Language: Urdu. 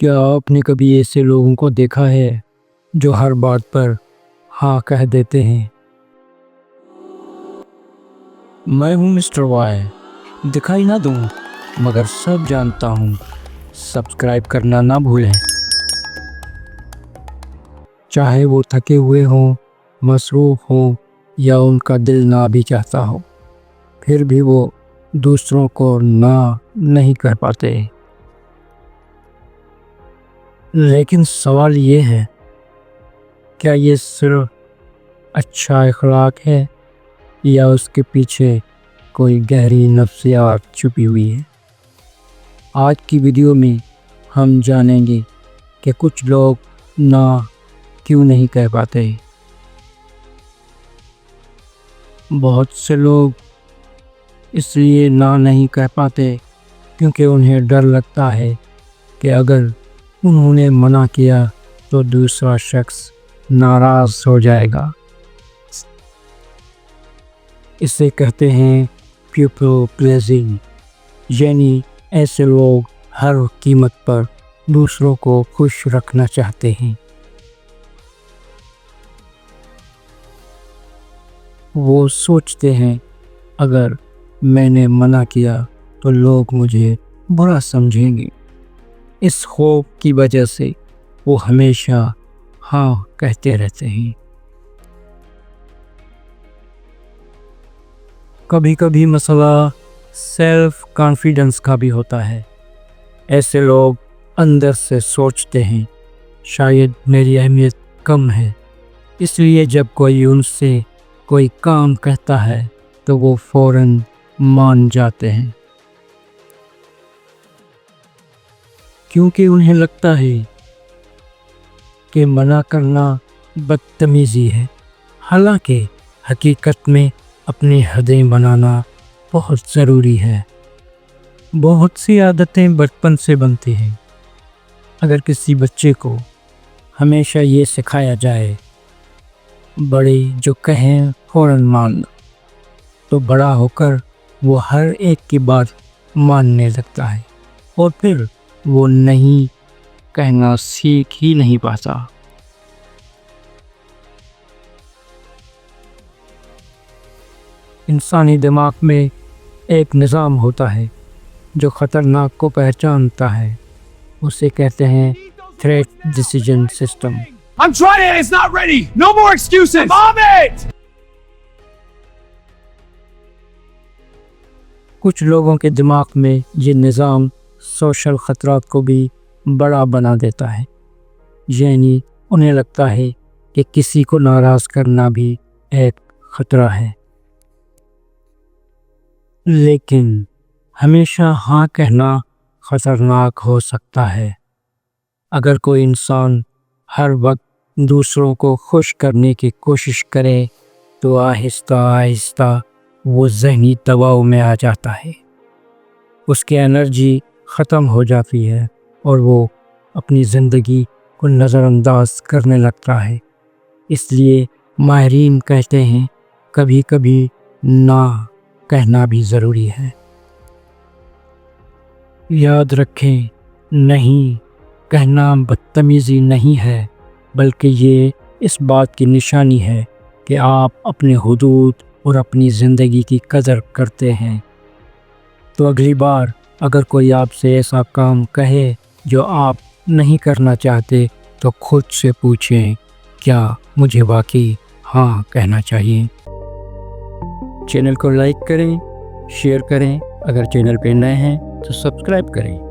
کیا آپ نے کبھی ایسے لوگوں کو دیکھا ہے جو ہر بات پر ہاں کہہ دیتے ہیں؟ میں ہوں مسٹر وائی، دکھائی نہ دوں مگر سب جانتا ہوں۔ سبسکرائب کرنا نہ بھولیں۔ چاہے وہ تھکے ہوئے ہوں، مصروف ہوں یا ان کا دل نہ بھی چاہتا ہو، پھر بھی وہ دوسروں کو نہ نہیں کر پاتے۔ لیکن سوال یہ ہے، کیا یہ صرف اچھا اخلاق ہے یا اس کے پیچھے کوئی گہری نفسیات چھپی ہوئی ہے؟ آج کی ویڈیو میں ہم جانیں گے کہ کچھ لوگ نہ کیوں نہیں کہہ پاتے۔ بہت سے لوگ اس لیے نہ نہیں کہہ پاتے کیونکہ انہیں ڈر لگتا ہے کہ اگر انہوں نے منع کیا تو دوسرا شخص ناراض ہو جائے گا۔ اسے کہتے ہیں پیپل پلیزنگ، یعنی ایسے لوگ ہر قیمت پر دوسروں کو خوش رکھنا چاہتے ہیں۔ وہ سوچتے ہیں اگر میں نے منع کیا تو لوگ مجھے برا سمجھیں گے۔ اس خوف کی وجہ سے وہ ہمیشہ ہاں کہتے رہتے ہیں۔ کبھی کبھی مسئلہ سیلف کانفیڈنس کا بھی ہوتا ہے۔ ایسے لوگ اندر سے سوچتے ہیں شاید میری اہمیت کم ہے، اس لیے جب کوئی ان سے کوئی کام کہتا ہے تو وہ فوراً مان جاتے ہیں، کیونکہ انہیں لگتا ہے کہ منع کرنا بدتمیزی ہے۔ حالانکہ حقیقت میں اپنی حدیں بنانا بہت ضروری ہے۔ بہت سی عادتیں بچپن سے بنتی ہیں۔ اگر کسی بچے کو ہمیشہ یہ سکھایا جائے بڑے جو کہیں فوراً مان، تو بڑا ہو کر وہ ہر ایک کی بات ماننے لگتا ہے اور پھر وہ نہیں کہنا سیکھ ہی نہیں پاتا۔ انسانی دماغ میں ایک نظام ہوتا ہے جو خطرناک کو پہچانتا ہے۔ اسے کہتے ہیں threat decision system. I'm trying it, it's not ready. No more excuses. Vomit! کچھ لوگوں کے دماغ میں یہ نظام سوشل خطرات کو بھی بڑا بنا دیتا ہے، یعنی انہیں لگتا ہے کہ کسی کو ناراض کرنا بھی ایک خطرہ ہے۔ لیکن ہمیشہ ہاں کہنا خطرناک ہو سکتا ہے۔ اگر کوئی انسان ہر وقت دوسروں کو خوش کرنے کی کوشش کرے تو آہستہ آہستہ وہ ذہنی دباؤ میں آ جاتا ہے، اس کی انرجی ختم ہو جاتی ہے اور وہ اپنی زندگی کو نظر انداز کرنے لگتا ہے۔ اس لیے ماہرین کہتے ہیں کبھی کبھی نہ کہنا بھی ضروری ہے۔ یاد رکھیں، نہیں کہنا بدتمیزی نہیں ہے، بلکہ یہ اس بات کی نشانی ہے کہ آپ اپنے حدود اور اپنی زندگی کی قدر کرتے ہیں۔ تو اگلی بار اگر کوئی آپ سے ایسا کام کہے جو آپ نہیں کرنا چاہتے تو خود سے پوچھیں، کیا مجھے واقعی ہاں کہنا چاہیے؟ چینل کو لائک کریں، شیئر کریں، اگر چینل پہ نئے ہیں تو سبسکرائب کریں۔